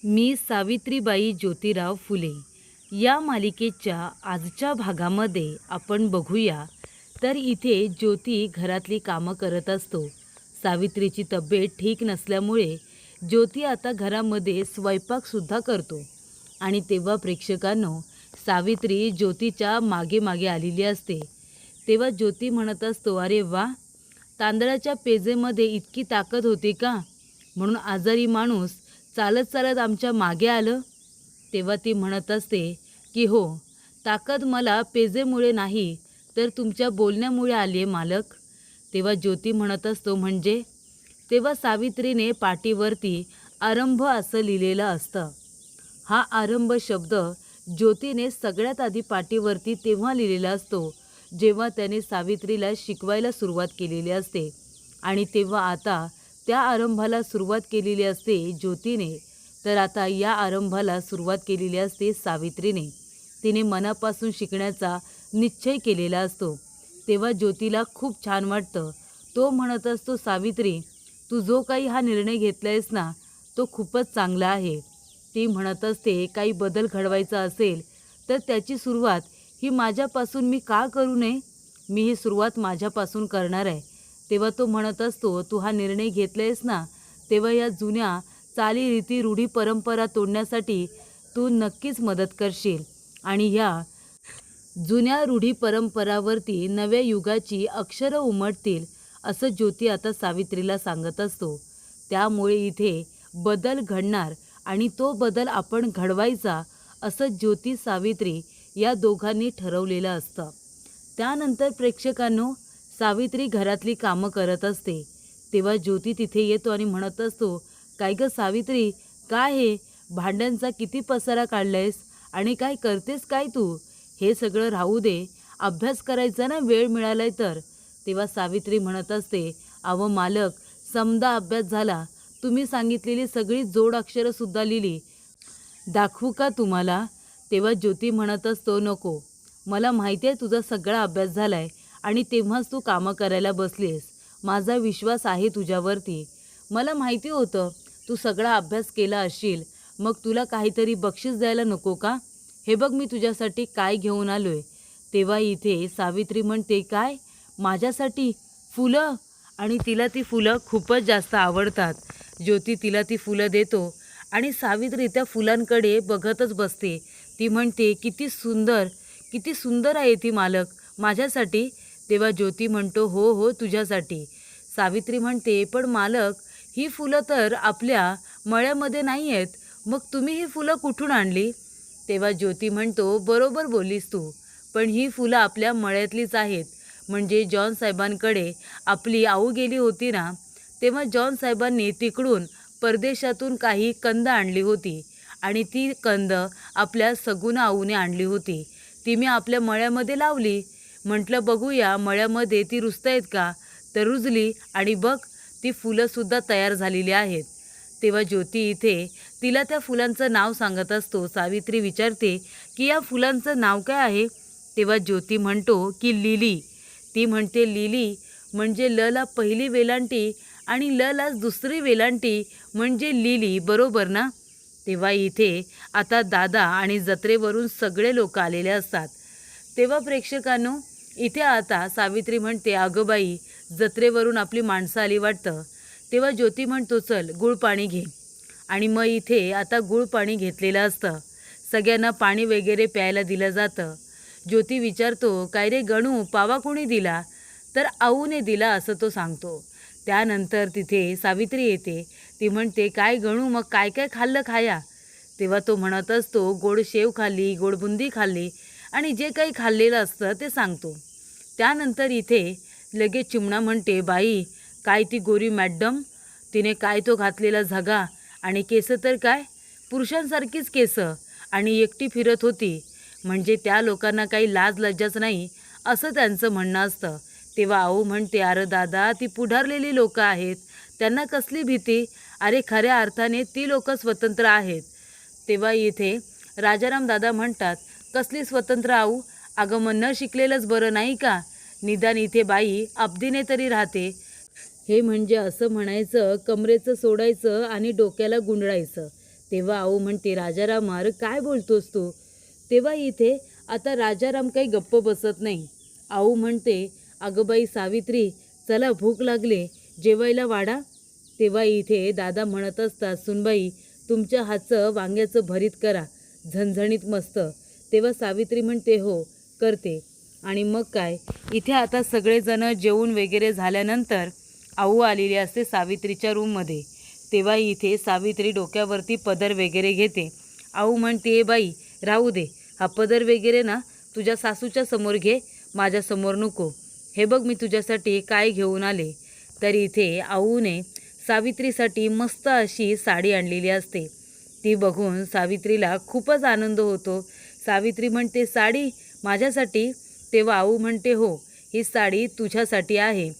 मी सावित्रीबाई ज्योतिराव फुले या मालिकेच्या आजच्या भागामध्ये आपण बघूया तर इथे ज्योती घरातली कामं करत असतो. सावित्रीची तब्येत ठीक नसल्यामुळे ज्योती आता घरामध्ये स्वयंपाकसुद्धा करतो. आणि तेव्हा प्रेक्षकांनो, सावित्री ज्योतीच्या मागे मागे आलेली असते. तेव्हा ज्योती म्हणत असतो, अरे वा, तांदळाच्या पेजेमध्ये इतकी ताकद होती का, म्हणून आजारी माणूस चालत चालत आमच्या मागे आलं. तेव्हा ती म्हणत असते की हो, ताकद मला पेजेमुळे नाही तर तुमच्या बोलण्यामुळे आली आहे मालक. तेव्हा ज्योती म्हणत असतो म्हणजे. तेव्हा सावित्रीने पाटीवरती आरंभ असं लिहिलेलं असतं. हा आरंभ शब्द ज्योतीने सगळ्यात आधी पाटीवरती तेव्हा लिहिलेला असतो जेव्हा त्याने सावित्रीला शिकवायला सुरुवात केलेली असते. आणि तेव्हा आता त्या आरंभाला सुरुवात केलेली असते ज्योतीने, तर आता या आरंभाला सुरुवात केलेली असते सावित्रीने. तिने मनापासून शिकण्याचा निश्चय केलेला असतो. तेव्हा ज्योतीला खूप छान वाटतं. तो म्हणत असतो, सावित्री, तू जो काही हा निर्णय घेतलायस ना, तो खूपच चांगला आहे. ती म्हणत असते, काही बदल घडवायचा असेल तर त्याची सुरुवात ही माझ्यापासून मी का करू नये? मी ही सुरुवात माझ्यापासून करणार आहे. तेव्हा तो म्हणत असतो, तू हा निर्णय घेतलायस ना, तेव्हा या जुन्या चालीरीती रूढी परंपरा तोडण्यासाठी तू नक्कीच मदत करशील आणि ह्या जुन्या रूढी परंपरावरती नव्या युगाची अक्षरं उमटतील, असं ज्योती आता सावित्रीला सांगत असतो. त्यामुळे इथे बदल घडणार आणि तो बदल आपण घडवायचा, असं ज्योती सावित्री या दोघांनी ठरवलेलं असतं. त्यानंतर प्रेक्षकांनो, सावित्री घरातली कामं करत असते. तेव्हा ज्योती तिथे येतो आणि म्हणत असतो, काय गं सावित्री, काय हे भांड्यांचा किती पसारा काढलायस आणि काय करतेस काय तू? हे सगळं राहू दे, अभ्यास करायचा ना वेळ मिळालाय तर. तेव्हा सावित्री म्हणत असते, अहो मालक, समदा अभ्यास झाला. तुम्ही सांगितलेली सगळी जोड अक्षरंसुद्धा लिहिली. दाखवू का तुम्हाला? तेव्हा ज्योती म्हणत असतो, नको, मला माहिती आहे तुझा सगळा अभ्यास झालाय आणि तेव्हाच तू कामं करायला बसलीस. माझा विश्वास आहे तुझ्यावरती. मला माहिती होतं तू सगळा अभ्यास केला असशील, मग तुला काहीतरी बक्षीस द्यायला नको का? हे बघ मी तुझ्यासाठी काय घेऊन आलोय. तेव्हा इथे सावित्री म्हणते, काय माझ्यासाठी फुलं? आणि तिला ती फुलं खूपच जास्त आवडतात. ज्योती तिला ती फुलं देतो आणि सावित्री त्या फुलांकडे बघतच बसते. ती म्हणते, किती सुंदर, किती सुंदर आहे ती मालक, माझ्यासाठी? तेव्हा ज्योती म्हणतो, हो हो, तुझ्यासाठी. सावित्री म्हणते, पण मालक, ही फुलं तर आपल्या मळ्यामध्ये नाही आहेत, मग तुम्ही ही फुलं कुठून आणली? तेव्हा ज्योती म्हणतो, बरोबर बोललीस तू, पण ही फुलं आपल्या मळ्यातलीच आहेत. म्हणजे जॉन साहेबांकडे आपली आऊ गेली होती ना, तेव्हा जॉन साहेबांनी तिकडून परदेशातून काही कंद आणली होती आणि ती कंद आपल्या सगुण आऊने आणली होती. ती मी आपल्या मळ्यामध्ये लावली. म्हटलं बघूया मळ्यामध्ये ती रुजतायत का, तर रुजली आणि बघ, ती फुलंसुद्धा तयार झालेली आहेत. तेव्हा ज्योती इथे तिला त्या फुलांचं नाव सांगत असतो. सावित्री विचारते की या फुलांचं नाव काय आहे? तेव्हा ज्योती म्हणतो की लिली. ती म्हणते, लिली म्हणजे ल ला पहिली वेलांटी आणि ल ला दुसरी वेलांटी म्हणजे लिली, बरोबर ना? तेव्हा इथे आता दादा आणि जत्रेवरून सगळे लोक आलेले असतात. तेव्हा प्रेक्षकांनो, इथे आता सावित्री म्हणते, अगं बाई, जत्रेवरून आपली माणसं आली वाटतं. तेव्हा ज्योती म्हणतो, चल गुळ पाणी घे. आणि मग इथे आता गुळ पाणी घेतलेलं असतं. सगळ्यांना पाणी वगैरे प्यायला दिलं जातं. ज्योती विचारतो, काय रे गणू, पावा कोणी दिला? तर आऊने दिला, असं तो सांगतो. त्यानंतर तिथे सावित्री येते. ती म्हणते, काय गणू, मग काय काय खाल्लं खाया? तेव्हा तो म्हणत असतो, गोड शेव खाल्ली, गोड बुंदी खाल्ली आणि जे काही खाल्लेलं असतं ते सांगतो. त्यानंतर इथे लगेच चिमणा म्हणते, बाई, काय ती गोरी मॅडम, तिने काय तो घातलेला झगा आणि केस तर काय पुरुषांसारखीच केस आणि एकटी फिरत होती, म्हणजे त्या लोकांना काही लाज लज्जाच नाही, असं त्यांचं म्हणणं असतं. तेव्हा आऊ म्हणते, अरे दादा, ती पुढारलेली लोकं आहेत, त्यांना कसली भीती? अरे खऱ्या अर्थाने ती लोकं स्वतंत्र आहेत. तेव्हा इथे राजाराम दादा म्हणतात, कसली स्वतंत्र आऊ? अगं मग न शिकलेलंच बरं नाही का? निदान इथे बाई अब्दीने तरी राहते. हे म्हणजे असं म्हणायचं, कमरेचं सोडायचं आणि डोक्याला गुंडळायचं. तेव्हा आऊ म्हणते, राजाराम अरे काय बोलतोस तू? तेव्हा इथे आता राजाराम काही गप्प बसत नाही. आऊ म्हणते, अगं बाई सावित्री, चला भूक लागले, जेवायला वाढा. तेव्हा इथे दादा म्हणत असतात, सुनबाई तुमच्या हातचं वांग्याचं भरीत करा, झणझणीत मस्त. तेव्हा सावित्री म्हणते, हो करते. आणि मग काय, इथे आता सगळेजण जेवून वगैरे झाल्यानंतर आऊ आलेली असते सावित्रीच्या रूममध्ये. तेव्हा इथे सावित्री डोक्यावरती पदर वगैरे घेते. आऊ म्हणते, बाई राहू दे, हा पदर वगैरे ना तुझ्या सासूच्या समोर घे, माझ्यासमोर नको. हे बघ मी तुझ्यासाठी काय घेऊन आले. तर इथे आऊने सावित्रीसाठी मस्त अशी साडी आणलेली असते. ती बघून सावित्रीला खूपच आनंद होतो. सावित्री म्हणते, साडी माझ्यासाठी? तेव्हा आऊ म्हणते, हो ही साडी तुझ्यासाठी आहे.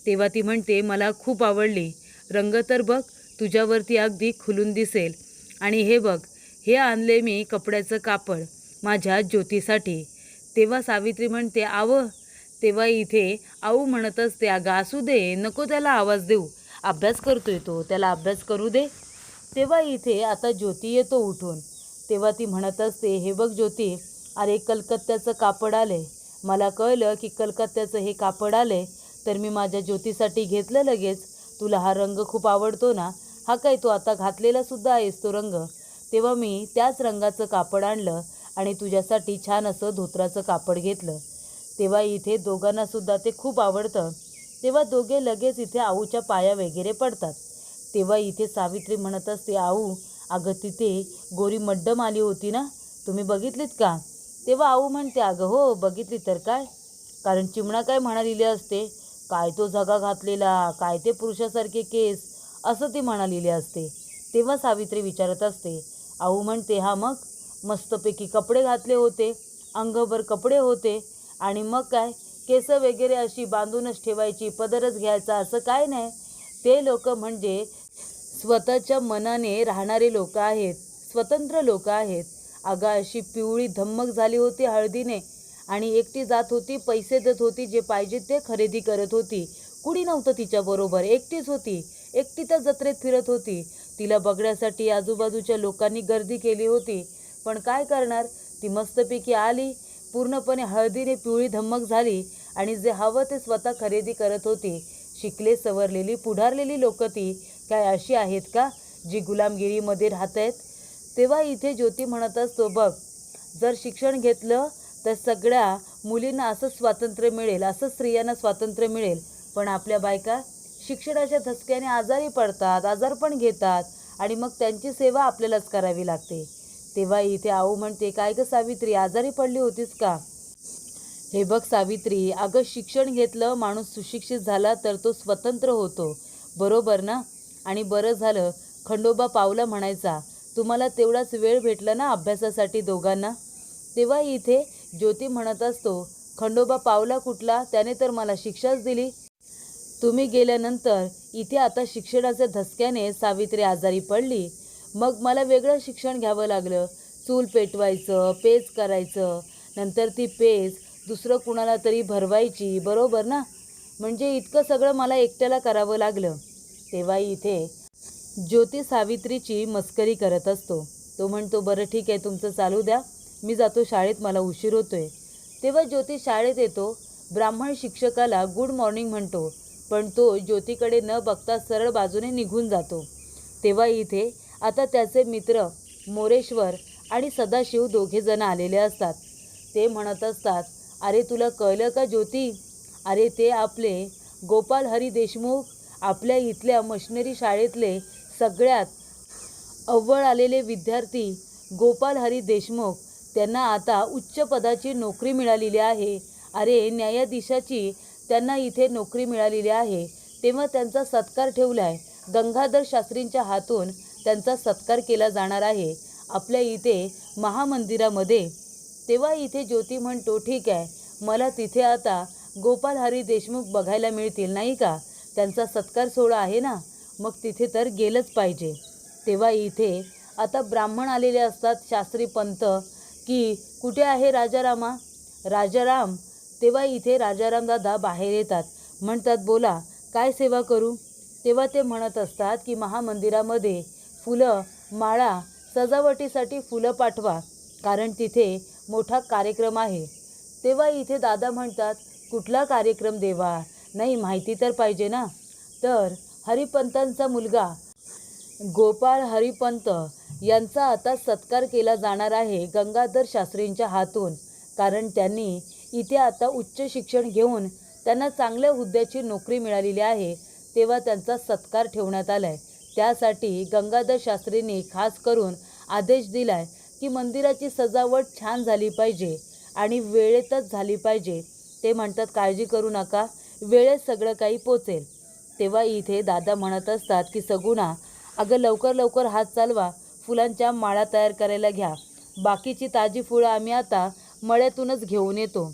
तेव्हा ती म्हणते, मला खूप आवडली, रंग तर बघ तुझ्यावरती अगदी खुलून दिसेल. आणि हे बघ, हे आणले मी कपड्याचं कापड माझ्या ज्योतीसाठी. तेव्हा सावित्री म्हणते, तेव्हा इथे आऊ म्हणत असते, अगं असू दे, नको त्याला आवाज देऊ, अभ्यास करतोय तो, त्याला अभ्यास करू दे. तेव्हा इथे आता ज्योती येतो उठून. तेव्हा ती म्हणत असते, हे बघ ज्योती, अरे कलकत्त्याचं कापड आले, मला कळलं की कलकत्त्याचं हे कापड आले, तर मी माझ्या ज्योतीसाठी घेतलं लगेच. तुला हा रंग खूप आवडतो ना, हा काय तो आता घातलेला सुद्धा आहेस तो रंग. तेव्हा मी त्याच रंगाचं कापड आणलं आणि तुझ्यासाठी छान असं धोत्राचं कापड घेतलं. तेव्हा इथे दोघांना सुद्धा ते खूप आवडतं. तेव्हा दोघे लगेच इथे आऊच्या पाया वगैरे पडतात. तेव्हा इथे सावित्री म्हणत असते, आऊ अगं तिथे गोरी मड्डम आली होती ना, तुम्ही बघितलीत का? तेव्हा आऊ म्हणते, अगं हो बघितली तर काय, कारण चिमणा काय म्हणालेली असते, काय तो झगा घातलेला, काय ते पुरुषासारखे केस, असं ती म्हणालेली असते. तेव्हा सावित्री विचारत असते. आऊ म्हणते, हा मग मस्तपैकी कपडे घातले होते, अंगभर कपडे होते, आणि मग काय केस वगैरे अशी बांधूनच ठेवायची, पदरच घ्यायचा असं काय नाही. ते लोक म्हणजे स्वतःच्या मनाने राहणारे लोक आहेत, स्वतंत्र लोक आहेत. अगं अशी पिवळी धम्मक झाली होती हळदीने, आणि एकटी जात होती, पैसे देत होती, जे पाहिजे ते खरेदी करत होती. कुणी नव्हतं तिच्याबरोबर, एकटीच होती, एकटी त्या जत्रेत फिरत होती. तिला बघण्यासाठी आजूबाजूच्या लोकांनी गर्दी केली होती, पण काय करणार, ती मस्तपैकी आली, पूर्णपणे हळदीने पिवळी धम्मक झाली, आणि जे हवं ते स्वतः खरेदी करत होती. शिकले सवरलेली पुढारलेली लोक ती काय अशी आहेत का जी गुलामगिरीमध्ये राहत आहेत? तेव्हा इथे ज्योती म्हणत असतो, बघ जर शिक्षण घेतलं तर सगळ्या मुलींना असं स्वातंत्र्य मिळेल, असं स्त्रियांना स्वातंत्र्य मिळेल, पण आपल्या बायका शिक्षणाच्या धसक्याने आजारी पडतात, आजारपण घेतात, आणि मग त्यांची सेवा आपल्यालाच करावी लागते. तेव्हा इथे आऊ म्हणते, काय गं सावित्री, आजारी पडली होतीस का? हे बघ सावित्री, अगं शिक्षण घेतलं, माणूस सुशिक्षित झाला तर तो स्वतंत्र होतो, बरोबर ना? आणि बरं झालं खंडोबा पावला म्हणायचा, तुम्हाला तेवढाच वेळ भेटला ना अभ्यासासाठी दोघांना. तेव्हा इथे ज्योती म्हणत असतो, खंडोबा पावला कुठला, त्याने तर मला शिक्षाच दिली. तुम्ही गेल्यानंतर इथे आता शिक्षणाच्या धसक्याने सावित्री आजारी पडली, मग मला वेगळं शिक्षण घ्यावं लागलं, चूल पेटवायचं, पेज करायचं, नंतर ती पेज दुसरं कुणाला तरी भरवायची, बरोबर ना? म्हणजे इतकं सगळं मला एकट्याला करावं लागलं. तेव्हा इथे ज्योती सावित्रीची मस्करी करत असतो. तो म्हणतो, बरं ठीक आहे, तुमचं चालू द्या, मी जातो शाळेत, मला उशीर होतोय. तेव्हा ज्योती शाळेत येतो. ब्राह्मण शिक्षकाला गुड मॉर्निंग म्हणतो, पण तो ज्योतीकडे न बघता सरळ बाजूने निघून जातो. तेव्हा इथे आता त्याचे मित्र मोरेश्वर आणि सदाशिव दोघेजण आलेले असतात. ते म्हणत असतात, अरे तुला कळलं का ज्योती, अरे ते आपले गोपाल हरी देशमुख, आपल्या इथल्या मशिनरी शाळेतले सगळ्यात अव्वल आलेले विद्यार्थी गोपाल हरी देशमुख, त्यांना आता उच्च पदाची नोकरी मिळालेली आहे. अरे न्यायाधीशाची त्यांना इथे नोकरी मिळालेली आहे. तेव्हा त्यांचा सत्कार ठेवला आहे, गंगाधर शास्त्रींच्या हातून त्यांचा सत्कार केला जाणार आहे आपल्या इथे महामंदिरामध्ये. तेव्हा इथे ज्योती म्हणतो, ठीक आहे, मला तिथे आता गोपाल हरी देशमुख बघायला मिळतील नाही का, त्यांचा सत्कार सोहळा आहे ना, मग तिथे तर गेलंच पाहिजे. तेव्हा इथे आता ब्राह्मण आलेले असतात, शास्त्री पंत, की कुठे आहे राजारामा, राजाराम. तेव्हा इथे राजाराम दादा बाहेर येतात, म्हणतात, बोला काय सेवा करू. तेव्हा ते म्हणत असतात की महामंदिरामध्ये फुलं माळा सजावटीसाठी फुलं पाठवा, कारण तिथे मोठा कार्यक्रम आहे. तेव्हा इथे दादा म्हणतात, कुठला कार्यक्रम देवा? नाही, माहिती तर पाहिजे ना. तर हरिपंतांचा मुलगा गोपाळ हरिपंत यांचा आता सत्कार केला जाणार आहे गंगाधर शास्त्रींच्या हातून, कारण त्यांनी इथे आता उच्च शिक्षण घेऊन त्यांना चांगल्या हुद्द्याची नोकरी मिळालेली आहे. तेव्हा त्यांचा सत्कार ठेवण्यात आला आहे. त्यासाठी गंगाधर शास्त्रींनी खास करून आदेश दिला आहे की मंदिराची सजावट छान झाली पाहिजे आणि वेळेतच झाली पाहिजे. ते म्हणतात, काळजी करू नका, वेळेत सगळं काही पोचेल. तेव्हा इथे दादा म्हणत असतात की सगुणा, अगं लवकर लवकर हात चालवा, फुलांच्या माळा तयार करायला घ्या. बाकीची ताजी फुलं आम्ही आता मळ्यातूनच घेऊन येतो.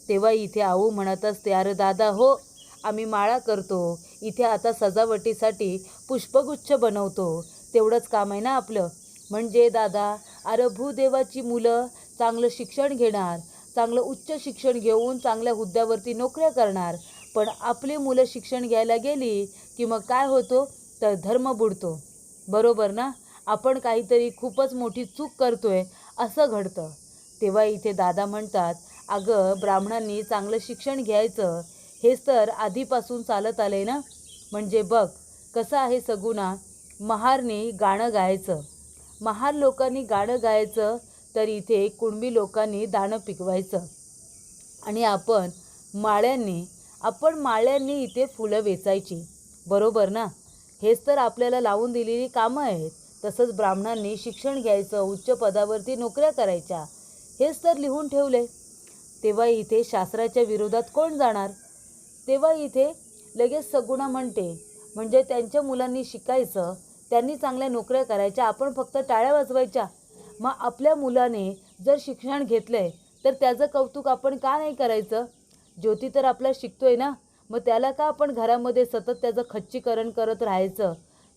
तेव्हा इथे आऊ म्हणत असते, अरे दादा हो, आम्ही माळा करतो, इथे आता सजावटीसाठी पुष्पगुच्छ बनवतो, तेवढंच काम आहे ना आपलं. म्हणजे दादा, अरे भूदेवाची मुलं चांगलं शिक्षण घेणार, चांगलं उच्च शिक्षण घेऊन चांगल्या हुद्द्यावरती नोकऱ्या करणार, पण आपली मुलं शिक्षण घ्यायला गेली की मग काय होतो, तर धर्म बुडतो. बरोबर ना? आपण काहीतरी खूपच मोठी चूक करतोय असं घडतं. तेव्हा इथे दादा म्हणतात, अगं ब्राह्मणांनी चांगलं शिक्षण घ्यायचं, हेच तर आधीपासून चालत आले ना. म्हणजे बघ कसं आहे सगुणा, महारने गाणं गायचं, महार लोकांनी गाणं गायचं, तर इथे कुणबी लोकांनी दाणं पिकवायचं आणि आपण माळ्यांनी इथे फुलं वेचायची. बरोबर ना? हेच तर आपल्याला लावून दिलेली कामं आहेत. तसंच ब्राह्मणांनी शिक्षण घ्यायचं, उच्च पदावरती नोकऱ्या करायच्या, हेच तर लिहून ठेवले. तेव्हा इथे शास्त्राच्या विरोधात कोण जाणार? तेव्हा इथे लगेच सगुणा म्हणते, म्हणजे त्यांच्या मुलांनी शिकायचं, त्यांनी चांगल्या नोकऱ्या करायच्या, आपण फक्त टाळ्या वाजवायच्या. मग आपल्या मुलाने जर शिक्षण घेतलंय तर त्याचं कौतुक आपण का नाही करायचं? ज्योती तर आपला शिकतोय ना, मग त्याला का आपण घरामध्ये सतत त्याचं खच्चीकरण करत राहायचं?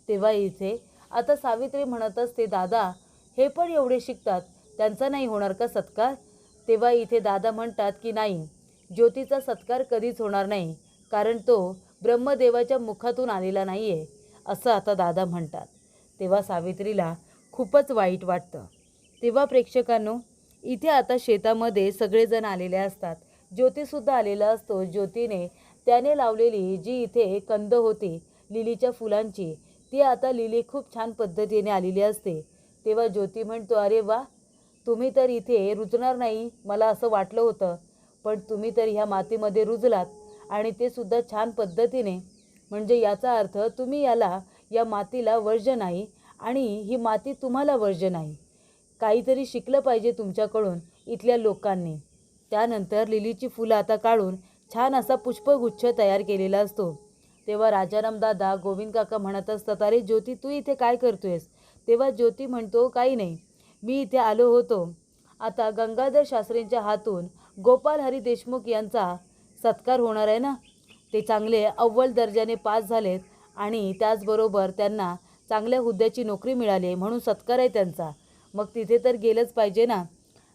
तेव्हा इथे आता सावित्री म्हणत असते, दादा हे पण एवढे शिकतात, त्यांचा नाही होणार का सत्कार? तेव्हा इथे दादा म्हणतात की नाही, ज्योतीचा सत्कार कधीच होणार नाही, कारण तो ब्रह्मदेवाच्या मुखातून आलेला नाही आहे, असं आता दादा म्हणतात. तेव्हा सावित्रीला खूपच वाईट वाटतं. तेव्हा प्रेक्षकांनो, इथे आता शेतामध्ये सगळेजण आलेले असतात. ज्योतीसुद्धा आलेला असतो. ज्योतीने त्याने लावलेली जी इथे कंद होती लिलीच्या फुलांची, ती आता लिली खूप छान पद्धतीने आलेली असते. तेव्हा ज्योती म्हणतो, अरे वा, तुम्ही तर इथे रुजणार नाही मला असं वाटलं होतं, पण तुम्ही तर ह्या मातीमध्ये रुजलात आणि ते सुद्धा छान पद्धतीने. म्हणजे याचा अर्थ तुम्ही या मातीला वर्ज्य नाही आणि ही माती तुम्हाला वर्ज्य नाही. काहीतरी शिकलं पाहिजे तुमच्याकडून इथल्या लोकांनी. त्यानंतर लिलीची फुलं आता काढून छान असा पुष्पगुच्छ तयार केलेला असतो. तेव्हा राजाराम दादा, गोविंद काका म्हणत असतात, अरे ज्योती तू इथे काय करतोयस? तेव्हा ज्योती म्हणतो, काही नाही, मी इथे आलो होतो, आता गंगाधर शास्त्रींच्या हातून गोपाल हरी देशमुख यांचा सत्कार होणार आहे ना. ते चांगले अव्वल दर्जाने पास झालेत आणि त्याचबरोबर त्यांना चांगल्या हुद्द्याची नोकरी मिळाली, म्हणून सत्कार आहे त्यांचा. मग तिथे तर गेलंच पाहिजे ना.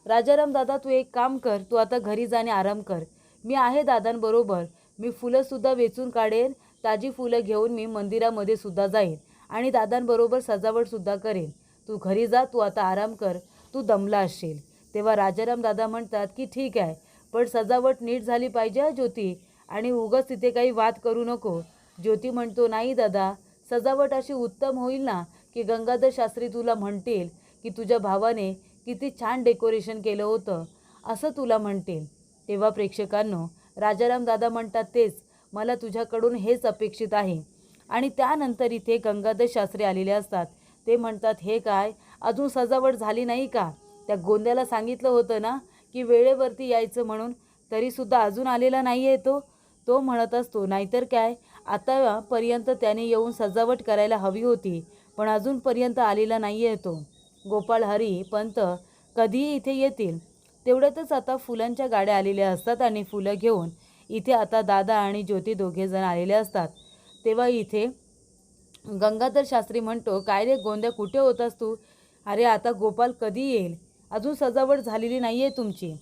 राजाराम दादा तू एक काम कर, तू आता घरी जाणे आराम कर. मी आहे दादांबरोबर, मी फुलंसुद्धा वेचून काढेन, ताजी फुलं घेऊन मी मंदिरामध्ये सुद्धा जाईन आणि दादांबरोबर सजावटसुद्धा करेन. तू घरी जा, तू आता आराम कर, तू दमला असशील. तेव्हा राजाराम दादा म्हणतात की ठीक आहे, पण सजावट नीट झाली पाहिजे हा ज्योती, आणि उगाच तिथे काही वाद करू नको. ज्योती म्हणतो, नाही दादा, सजावट अशी उत्तम होईल ना की गंगाधर शास्त्री तुला म्हणतील की तुझ्या भावाने किती छान डेकोरेशन केलं होतं, असं तुला म्हणतील. तेव्हा प्रेक्षकांनो, राजाराम दादा म्हणतात, तेच मला तुझ्याकडून हेच अपेक्षित आहे. आणि त्यानंतर इथे गंगाधर शास्त्री आलेले असतात. ते म्हणतात, हे काय, अजून सजावट झाली नाही का? त्या गोंद्याला सांगितलं होतं ना की वेळेवरती यायचं म्हणून, तरीसुद्धा अजून आलेला नाही आहे तो. तो म्हणत असतो, नाहीतर काय, आतापर्यंत त्याने येऊन सजावट करायला हवी होती, पण अजूनपर्यंत आलेला नाही आहे तो. गोपाळ हरी पंत कधीही इथे येतील. तेवढ्यातच आता फुलांच्या गाड्या आलेल्या असतात आणि फुलं घेऊन इथे आता दादा आणि ज्योती दोघेजण आलेले असतात. तेव्हा इथे गंगाधर शास्त्री म्हणतो, काय रे गोंद्या, कुठे होतास तू? अरे आता गोपाल कधी येईल, अजून सजावट झालेली नाही आहे तुमची.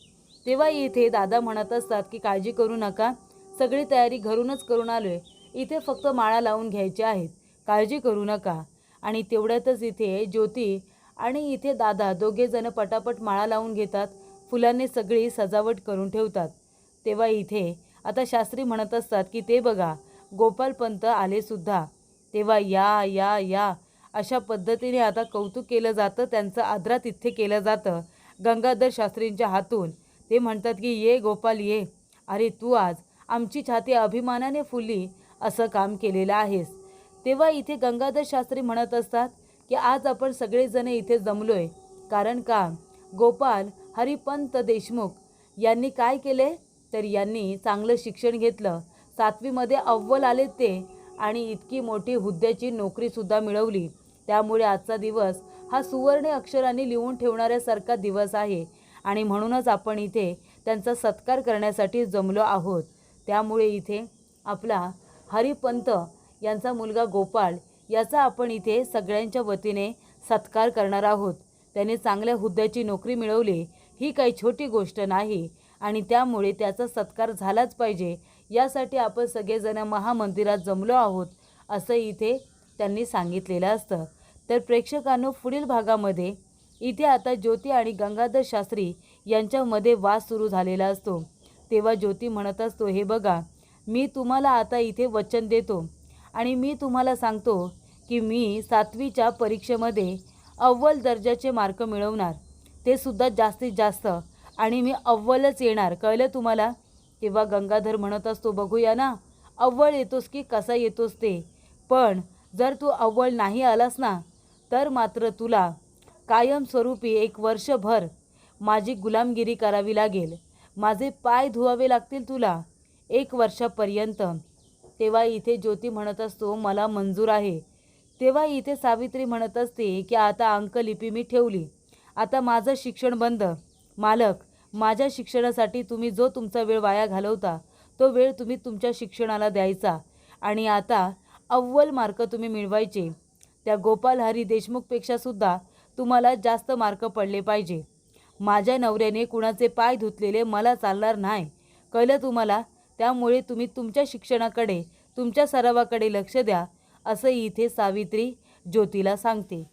तेव्हा इथे दादा म्हणत असतात की काळजी करू नका, सगळी तयारी घरूनच करून आलो आहे, इथे फक्त माळा लावून घ्यायच्या आहेत, काळजी करू नका. आणि तेवढ्यातच इथे ज्योती आणि इथे दादा दोघेजण पटापट माळा लावून घेतात, फुलांनी सगळी सजावट करून ठेवतात. तेव्हा इथे आता शास्त्री म्हणत असतात की ते बघा गोपालपंत आले सुद्धा. तेव्हा या या या अशा पद्धतीने आता कौतुक केलं जातं, त्यांचं आदरातिथ्य केलं जातं गंगाधर शास्त्रींच्या हातून. ते म्हणतात की ये गोपाल ये, अरे तू आज आमची छाती अभिमानाने फुलली, असं काम केलेलं आहेस. तेव्हा इथे गंगाधर शास्त्री म्हणत असतात की आज आपण सगळेजण इथे जमलोय कारण का गोपाल हरिपंत देशमुख यांनी काय केले तर यांनी चांगलं शिक्षण घेतलं, 7वीमध्ये अव्वल आले ते आणि इतकी मोठी हुद्द्याची नोकरीसुद्धा मिळवली. त्यामुळे आजचा दिवस हा सुवर्ण अक्षरांनी लिहून ठेवणाऱ्यासारखा दिवस आहे आणि म्हणूनच आपण इथे त्यांचा सत्कार करण्यासाठी जमलो आहोत. त्यामुळे इथे आपला हरिपंत यांचा मुलगा गोपाळ याचा आपण इथे सगळ्यांच्या वतीने सत्कार करणार आहोत. त्याने चांगल्या हुद्द्याची नोकरी मिळवली, ही काही छोटी गोष्ट नाही आणि त्यामुळे त्याचा सत्कार झालाच पाहिजे. यासाठी आपण सगळेजण महामंदिरात जमलो आहोत असं इथे त्यांनी सांगितलेलं असतं. तर प्रेक्षकांनो, पुढील भागामध्ये इथे आता ज्योती आणि गंगाधर शास्त्री यांच्यामध्ये वाद सुरू झालेला असतो. तेव्हा ज्योती म्हणत असतो, हे बघा मी तुम्हाला आता इथे वचन देतो आणि मी तुम्हाला सांगतो की मी 7वीच्या परीक्षेमध्ये अव्वल दर्जाचे मार्क मिळवणार, ते सुद्धा जास्तीत जास्त, आणि मी अव्वलच येणार, कळलं तुम्हाला. तेव्हा गंगाधर म्हणत असतो, बघूया ना अव्वल येतोस की कसा येतोस ते, पण जर तू अव्वल नाही आलास ना तर मात्र तुला कायमस्वरूपी 1 वर्षभर माझी गुलामगिरी करावी लागेल, माझे पाय धुवावे लागतील तुला 1 वर्षापर्यंत. तेव्हा इथे ज्योती म्हणत असतो, मला मंजूर आहे. तेव्हा इथे सावित्री म्हणत असते की आता अंकलिपी मी ठेवली, आता माझं शिक्षण बंद. मालक, माझ्या शिक्षणासाठी तुम्ही जो तुमचा वेळ वाया घालवता तो वेळ तुम्ही तुमच्या शिक्षणाला द्यायचा आणि आता अव्वल मार्क तुम्ही मिळवायचे. त्या गोपाल हरी देशमुखपेक्षा सुद्धा तुम्हाला जास्त मार्क पडले पाहिजे. माझ्या नवऱ्याने कुणाचे पाय धुतलेले मला चालणार नाही, कळलं तुम्हाला. त्यामुळे तुम्ही तुमच्या शिक्षणाकडे, तुमच्या सरावाकडे लक्ष द्या, असं इथे सावित्री ज्योतीला सांगते.